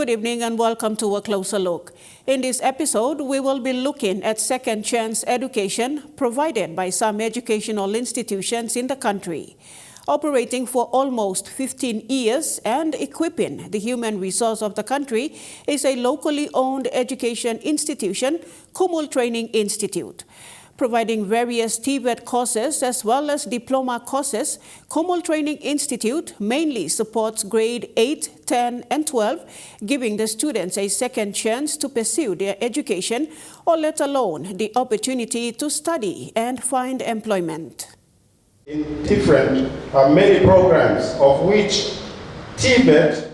Good evening and welcome to a closer look. In this episode, we will be looking at second chance education provided by some educational institutions in the country. Operating for almost 15 years and equipping the human resource of the country is a locally owned education institution, Kumul Training Institute. Providing various TVET courses as well as diploma courses, Kumul Training Institute mainly supports grade 8, 10, and 12, giving the students a second chance to pursue their education or let alone the opportunity to study and find employment. In different many programs, of which TVET.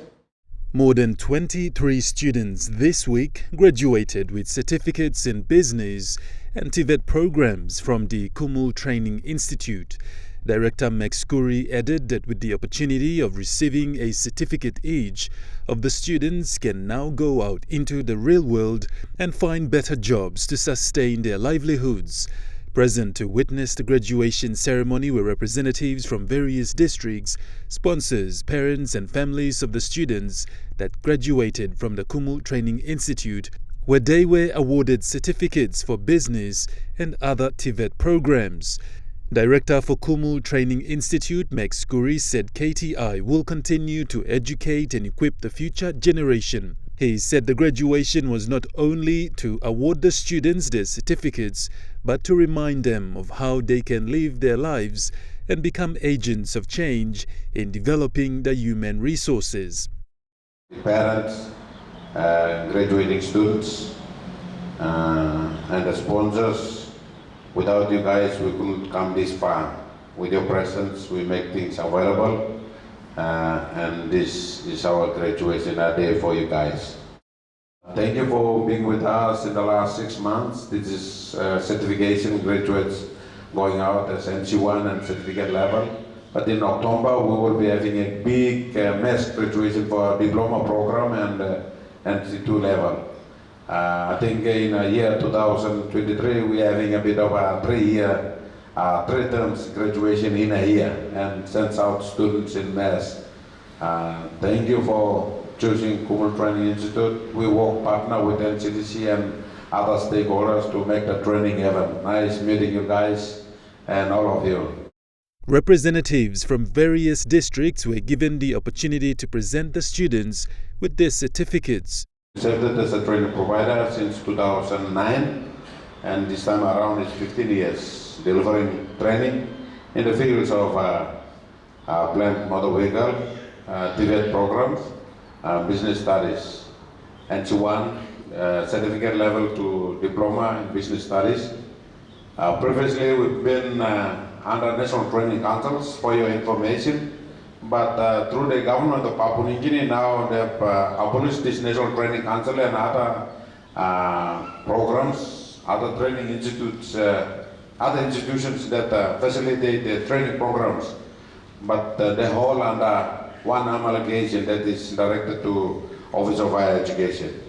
More than 23 students this week graduated with certificates in business and TVET programs from the Kumul Training Institute. Director Max Kuri added that with the opportunity of receiving a certificate each, of the students can now go out into the real world and find better jobs to sustain their livelihoods. Present to witness the graduation ceremony were representatives from various districts, sponsors, parents and families of the students that graduated from the Kumul Training Institute, where they were awarded certificates for business and other TVET programs. Director for Kumul Training Institute, Max Kuri, said KTI will continue to educate and equip the future generation. He said the graduation was not only to award the students their certificates, but to remind them of how they can live their lives and become agents of change in developing the human resources. Parents, graduating students, and the sponsors, without you guys we couldn't come this far. With your presence we make things available. And this is our graduation day for you guys. Thank you for being with us in the last 6 months. This is certification graduates going out as MC1 and certificate level. But in October we will be having a big mass graduation for our diploma program and MC2 level. I think in the year 2023 we are having a bit of a 3-year 3 terms graduation in a year and sends out students in mass. Thank you for choosing Kumul Training Institute. We work partner with NCDC and other stakeholders to make the training happen. Nice meeting you guys and all of you. Representatives from various districts were given the opportunity to present the students with their certificates. We served as a training provider since 2009 and this time around it's 15 years. Delivering training in the fields of plant motor vehicle, TVET programs, business studies, NC1 certificate level to diploma in business studies. Previously we've been under National Training Councils for your information, but through the government of Papua New Guinea now they've abolished this National Training Council and other programs, other training institutes, other institutions that facilitate the training programs, but they all under one amalgamation that is directed to Office of Higher Education.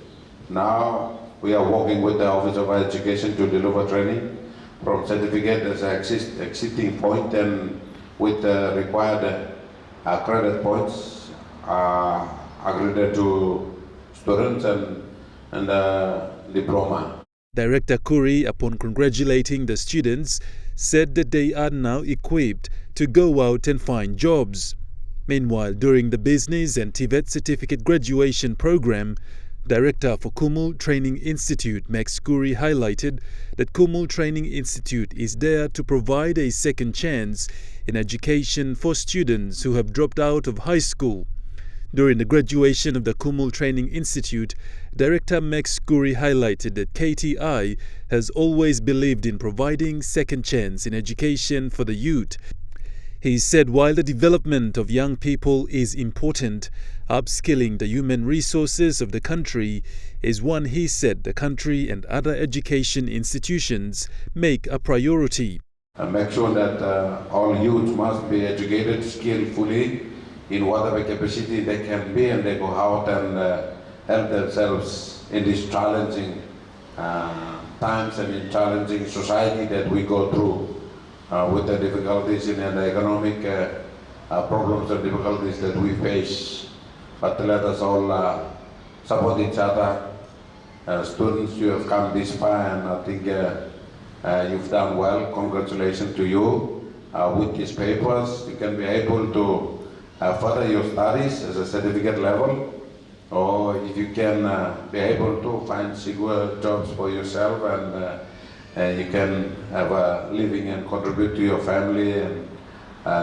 Now we are working with the Office of Higher Education to deliver training from certificate as an existing point and with required credit points agreed to students and diploma. Director Kuri, upon congratulating the students, said that they are now equipped to go out and find jobs. Meanwhile, during the Business and TVET Certificate Graduation Program, Director for Kumul Training Institute, Max Kuri, highlighted that Kumul Training Institute is there to provide a second chance in education for students who have dropped out of high school. During the graduation of the Kumul Training Institute, Director Max Kuri highlighted that KTI has always believed in providing second chance in education for the youth. He said while the development of young people is important, upskilling the human resources of the country is one he said the country and other education institutions make a priority. Make sure that all youth must be educated skillfully in whatever capacity they can be, and they go out and help themselves in these challenging times and in challenging society that we go through with the difficulties in the economic problems and difficulties that we face. But let us all support each other. Students, you have come this far, and I think you've done well. Congratulations to you. With these papers, you can be able to further your studies as a certificate level, or if you can be able to find secure jobs for yourself, and you can have a living and contribute to your family and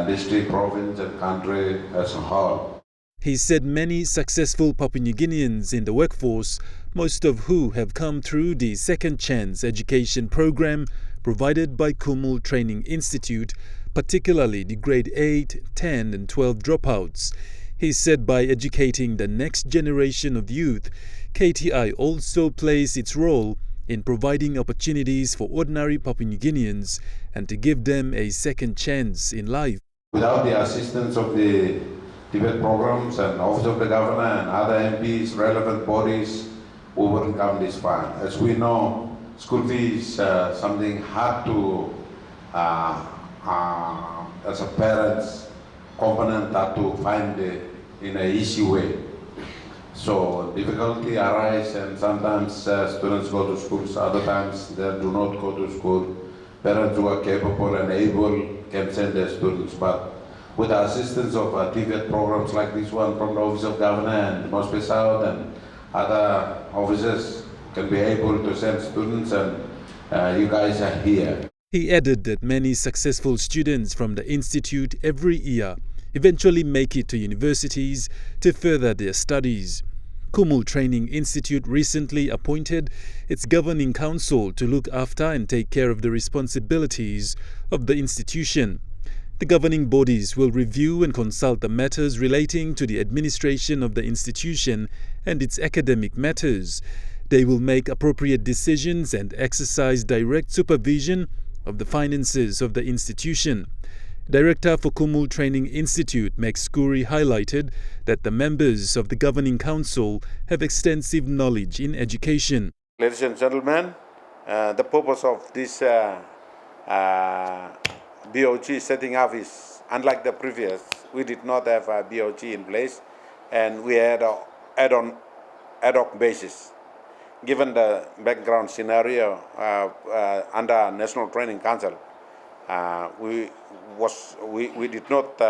district, province, and country as a whole. He said many successful Papua New Guineans in the workforce, most of who have come through the Second Chance education program provided by Kumul Training Institute, particularly the grade 8, 10 and 12 dropouts. He said by educating the next generation of youth, KTI also plays its role in providing opportunities for ordinary Papua New Guineans and to give them a second chance in life. Without the assistance of the Tibet programs and Office of the Governor and other MPs, relevant bodies, we wouldn't come this far. As we know, school fees is something hard to, as a parent's component, hard to find in an easy way. So difficulty arises, and sometimes students go to schools, other times they do not go to school. Parents who are capable and able can send their students, but with the assistance of TVET programs like this one from the Office of Governor and Mospe South and other offices can be able to send students, and you guys are here. He added that many successful students from the institute every year eventually make it to universities to further their studies. Kumul Training Institute recently appointed its governing council to look after and take care of the responsibilities of the institution. The governing bodies will review and consult the matters relating to the administration of the institution and its academic matters. They will make appropriate decisions and exercise direct supervision of the finances of the institution. Director for Kumul Training Institute, Max Skuri, highlighted that the members of the governing council have extensive knowledge in education. Ladies and gentlemen, the purpose of this BOG setting up is, unlike the previous, we did not have a BOG in place, and we had an ad hoc basis. Given the background scenario under National Training Council, we did not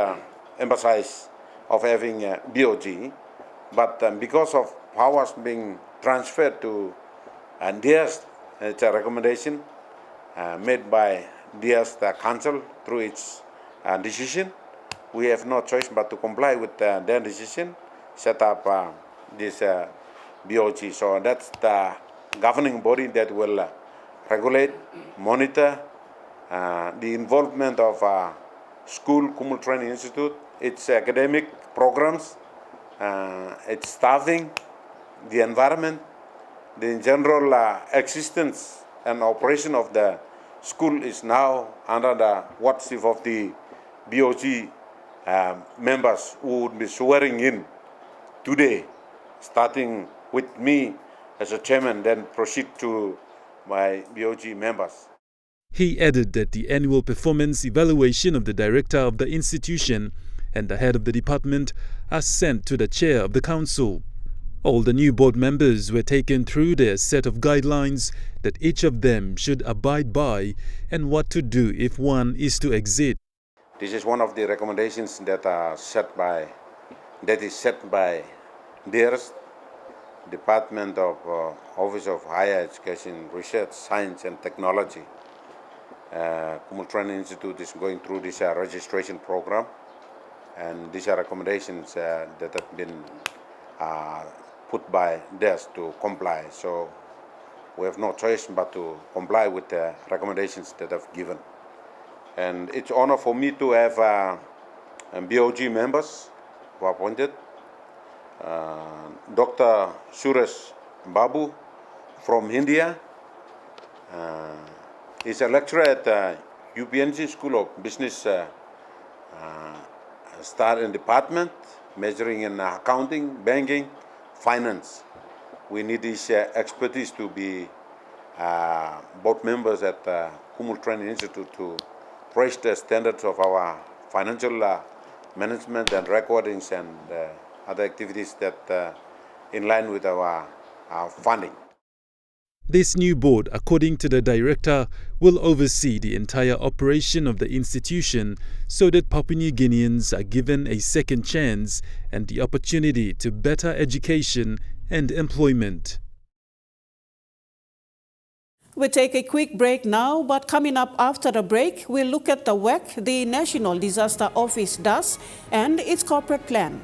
emphasize of having a BOG, but because of powers being transferred to DIAS, it's a recommendation made by DIAS, the council, through its decision. We have no choice but to comply with their decision, set up this BOG. So that's the governing body that will regulate, monitor the involvement of school, Kumul Training Institute, its academic programs, its staffing, the environment, the general existence and operation of the school is now under the wardship of the BOG members who would be swearing in today, starting with me as a chairman, then proceed to my BOG members. He added that the annual performance evaluation of the director of the institution and the head of the department are sent to the chair of the council. All the new board members were taken through their set of guidelines that each of them should abide by and what to do if one is to exit. This is one of the recommendations that is set by DIAS, Department of Office of Higher Education, Research, Science and Technology. Kumul Training Institute is going through this registration program, and these are recommendations that have been put by DIAS to comply. So we have no choice but to comply with the recommendations that I've given. And it's an honor for me to have BOG members who are appointed. Dr. Suresh Babu from India. He's a lecturer at UPNG School of Business Department, majoring in accounting, banking, finance. We need his expertise to be board members at Kumul Training Institute to raise the standards of our financial management and recordings and other activities that in line with our funding. This new board, according to the director, will oversee the entire operation of the institution so that Papua New Guineans are given a second chance and the opportunity to better education and employment. We take a quick break now, but coming up after the break, we'll look at the work the National Disaster Office does and its corporate plan.